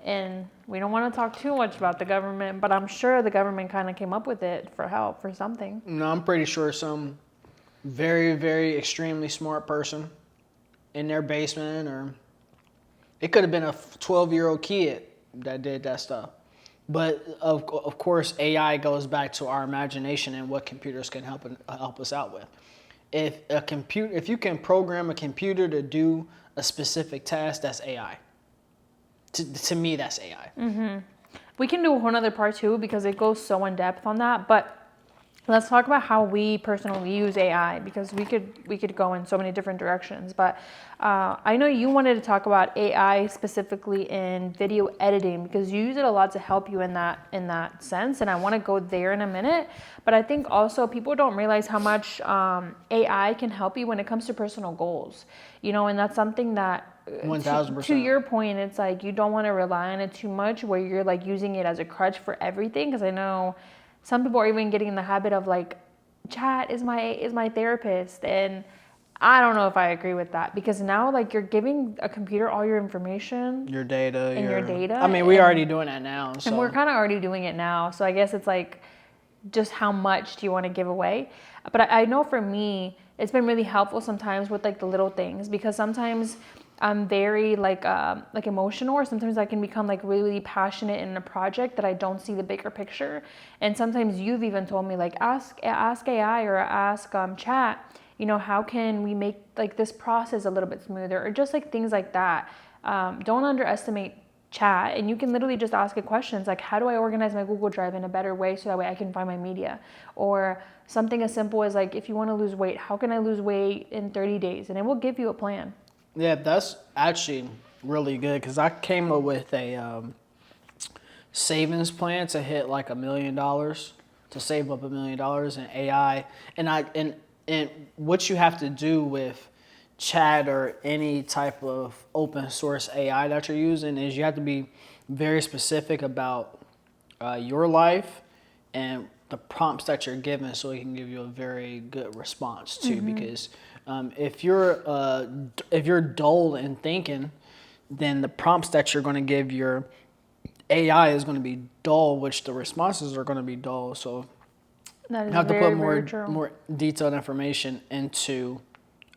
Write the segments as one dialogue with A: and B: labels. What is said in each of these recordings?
A: and we don't want to talk too much about the government, but I'm sure the government kind of came up with it for help, for something.
B: No, I'm pretty sure some very, very extremely smart person in their basement, or it could have been a 12-year-old kid that did that stuff. But of course, AI goes back to our imagination and what computers can help us out with. If you can program a computer to do a specific task, that's AI. To me, that's AI.
A: Mm-hmm. We can do a whole nother part too, because it goes so in depth on that. But let's talk about how we personally use AI, because we could go in so many different directions. But I know you wanted to talk about AI specifically in video editing, because you use it a lot to help you in that sense. And I want to go there in a minute. But I think also people don't realize how much AI can help you when it comes to personal goals. You know, and that's something that
B: 1000%.
A: To your point, it's like you don't want to rely on it too much, where you're like using it as a crutch for everything. Because I know some people are even getting in the habit of like, chat is my therapist, and I don't know if I agree with that, because now like you're giving a computer all your information,
B: your data.
A: I
B: mean, we're already doing that now. So.
A: And we're kind of already doing it now. So I guess it's like, just how much do you want to give away? But I know for me, it's been really helpful sometimes with like the little things, because sometimes I'm very like emotional, or sometimes I can become like really passionate in a project that I don't see the bigger picture. And sometimes you've even told me like, ask AI or ask chat, you know, how can we make like this process a little bit smoother, or just like things like that. Don't underestimate chat, and you can literally just ask it questions like, how do I organize my Google Drive in a better way so that way I can find my media? Or something as simple as like, if you want to lose weight, how can I lose weight in 30 days? And it will give you a plan.
B: Yeah, that's actually really good, because I came up with a savings plan to hit like $1 million, to save up $1 million in AI. And what you have to do with chat or any type of open source AI that you're using is you have to be very specific about your life and the prompts that you're given, so it can give you a very good response too. Mm-hmm. Because if you're dull in thinking, then the prompts that you're going to give your AI is going to be dull, which the responses are going to be dull. So
A: that is
B: you have to put
A: very
B: more detailed information into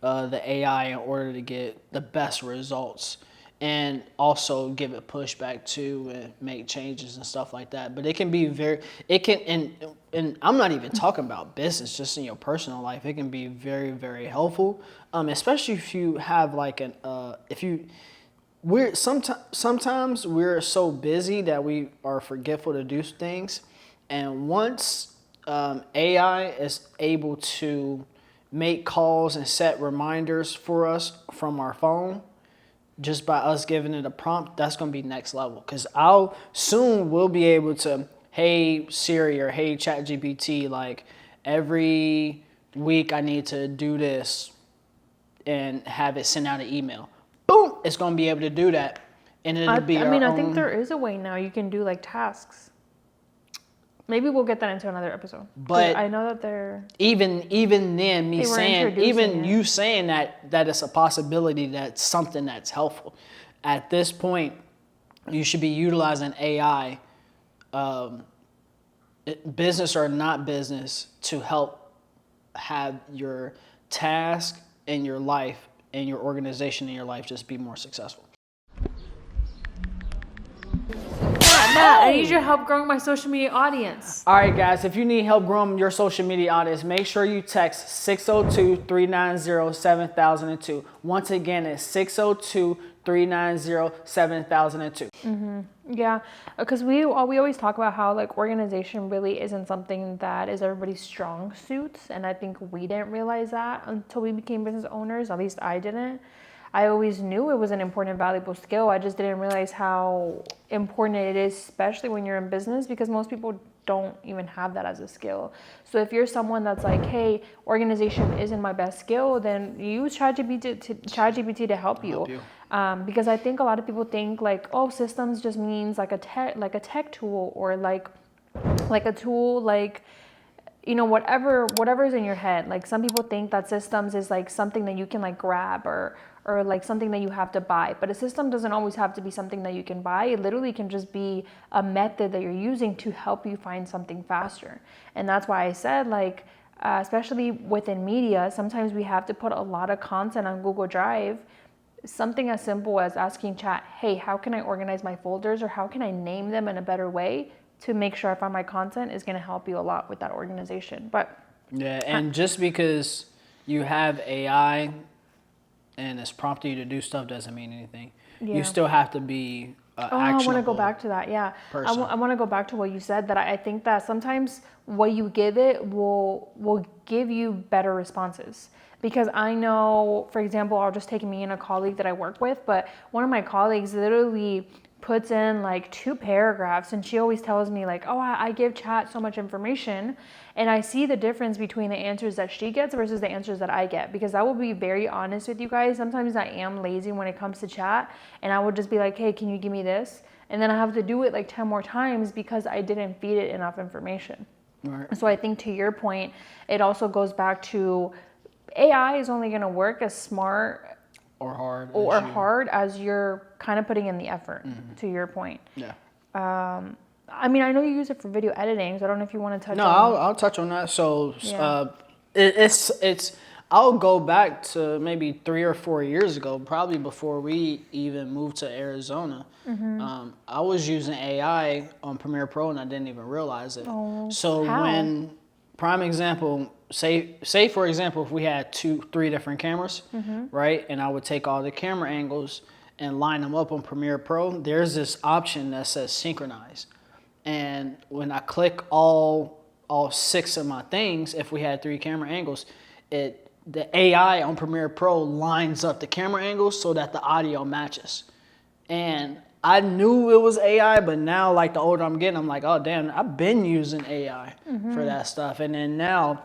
B: the AI in order to get the best results, and also give it pushback too and make changes and stuff like that. But it can be and I'm not even talking about business, just in your personal life. It can be very, very helpful, especially if you have like sometimes we're so busy that we are forgetful to do things. And once AI is able to make calls and set reminders for us from our phone, just by us giving it a prompt, that's going to be next level. Because we'll be able to, hey Siri or hey ChatGPT, like every week I need to do this, and have it send out an email. Boom, it's going to be able to do that, and it'll be.
A: I think there is a way now you can do like tasks. Maybe we'll get that into another episode.
B: But
A: I know that they're
B: even then, you saying that it's a possibility, that's something that's helpful. At this point, you should be utilizing AI, business or not business, to help have your task in your life and your organization in your life just be more successful.
A: Matt, I need your help growing my social media audience.
B: All right, guys, if you need help growing your social media audience, make sure you text 602-390-7002. Once again, it's 602-390-7002.
A: Mm-hmm. Yeah, because we always talk about how like organization really isn't something that is everybody's strong suits, and I think we didn't realize that until we became business owners. At least I didn't. I always knew it was an important, valuable skill. I just didn't realize how important it is, especially when you're in business, because most people don't even have that as a skill. So if you're someone that's like, hey, organization isn't my best skill, then use ChatGPT to help you. Because I think a lot of people think like, oh, systems just means like a tech tool, or like a tool like, you know, whatever's in your head. Like some people think that systems is like something that you can like grab or or like something that you have to buy. But a system doesn't always have to be something that you can buy. It literally can just be a method that you're using to help you find something faster. And that's why I said, like, especially within media, sometimes we have to put a lot of content on Google Drive. Something as simple as asking chat, hey, how can I organize my folders, or how can I name them in a better way to make sure I find my content, is going to help you a lot with that organization. But
B: yeah, and just because you have AI and it's prompting you to do stuff doesn't mean anything. You still have to be
A: I want to go back to that. Yeah, I want to go back to what you said, that I think that sometimes what you give it will give you better responses. Because I know, for example, I'll just take me and a colleague that I work with, but one of my colleagues literally puts in like 2 paragraphs, and she always tells me like, oh, I give chat so much information, and I see the difference between the answers that she gets versus the answers that I get. Because I will be very honest with you guys, sometimes I am lazy when it comes to chat, and I would just be like, hey, can you give me this? And then I have to do it like 10 more times because I didn't feed it enough information. Right. So I think, to your point, it also goes back to AI is only going to work as smart
B: or
A: hard as you're kind of putting in the effort. To your point.
B: Yeah.
A: I mean, I know you use it for video editing, so I don't know if you want to touch on.
B: No, I'll touch on that. So it's I'll go back to maybe 3 or 4 years ago, probably before we even moved to Arizona. I was using AI on Premiere Pro and I didn't even realize it. So
A: how?
B: when, prime example, say for example, if we had 2-3 different cameras, right, and I would take all the camera angles and line them up on Premiere Pro, there's this option that says synchronize. And when I click all 6 of my things, if we had 3 camera angles, the AI on Premiere Pro lines up the camera angles so that the audio matches. And I knew it was AI, but now, like, the older I'm getting, I'm like, oh damn, I've been using AI for that stuff. And then now,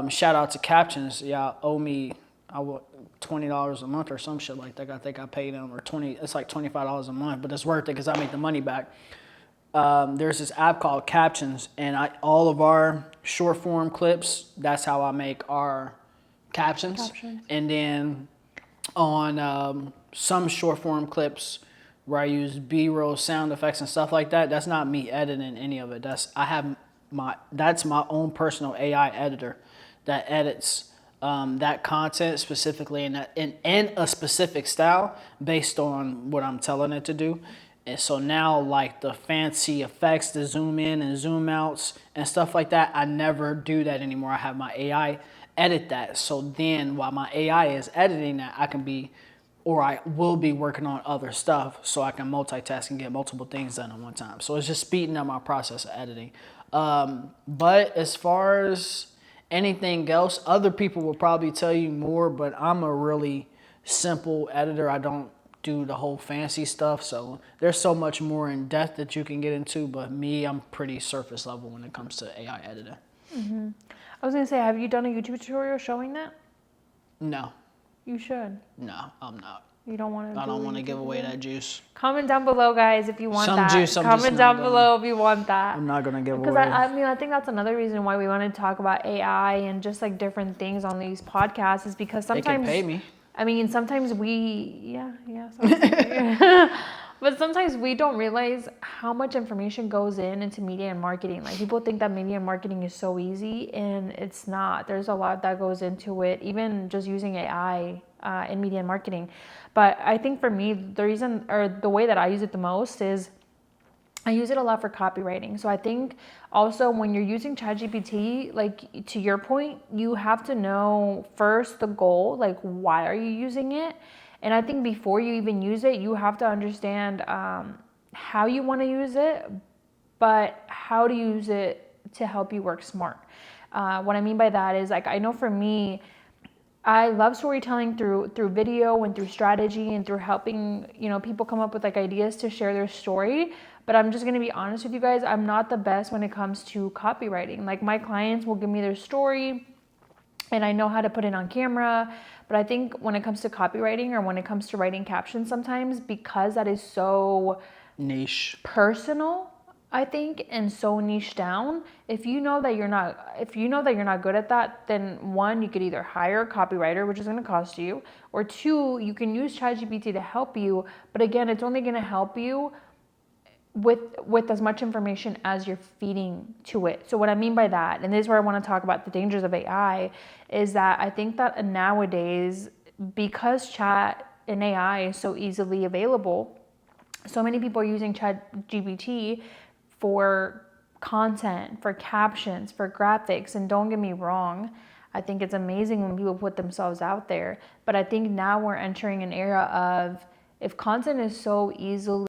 B: shout out to Captions, y'all owe me $20 a month or some shit like that. I think I paid them, or it's like $25 a month, but it's worth it because I make the money back. There's this app called Captions, and all of our short form clips, that's how I make our captions. And then on some short form clips where I use B-roll sound effects and stuff like that, that's not me editing any of it. That's my own personal AI editor that edits that content specifically in a specific style based on what I'm telling it to do. And so now, like, the fancy effects, the zoom in and zoom outs and stuff like that, I never do that anymore. I have my AI edit that. So then while my AI is editing that, I will be working on other stuff so I can multitask and get multiple things done at one time. So it's just speeding up my process of editing. But as far as anything else, other people will probably tell you more, but I'm a really simple editor. I don't do the whole fancy stuff. So there's so much more in depth that you can get into, but me, I'm pretty surface level when it comes to AI editing.
A: I was going to say, have you done a YouTube tutorial showing that?
B: No.
A: You should.
B: No, I'm not.
A: You don't want to?
B: I don't want to give away that juice.
A: Comment down below, guys, if you want
B: Some
A: that.
B: juice,
A: Comment down below if you want that.
B: I'm not gonna give away.
A: Because I think that's another reason why we want to talk about AI and just like different things on these podcasts, is because sometimes
B: they can pay me.
A: I mean, sometimes but sometimes we don't realize how much information goes into media and marketing. Like, people think that media and marketing is so easy, and it's not. There's a lot that goes into it, even just using AI in media and marketing. But I think for me, the reason, or the way that I use it the most, is I use it a lot for copywriting. So I think also when you're using ChatGPT, like, to your point, you have to know first the goal, like, why are you using it? And I think before you even use it, you have to understand how you want to use it, but how to use it to help you work smart. What I mean by that is, like, I know for me, I love storytelling through video and through strategy and through helping, people come up with like ideas to share their story. But I'm just going to be honest with you guys, I'm not the best when it comes to copywriting. Like, my clients will give me their story and I know how to put it on camera. But I think when it comes to copywriting, or when it comes to writing captions, sometimes because that is so
B: niche,
A: personal, I think, and so niche down, if you know that you're not good at that, then one, you could either hire a copywriter, which is going to cost you, or two, you can use ChatGPT to help you. But again, it's only going to help you with as much information as you're feeding to it. So what I mean by that, and this is where I want to talk about the dangers of AI, is that I think that nowadays, because chat and AI is so easily available, so many people are using ChatGPT for content, for captions, for graphics. And don't get me wrong, I think it's amazing when people put themselves out there. But I think now we're entering an era of, if content is so easily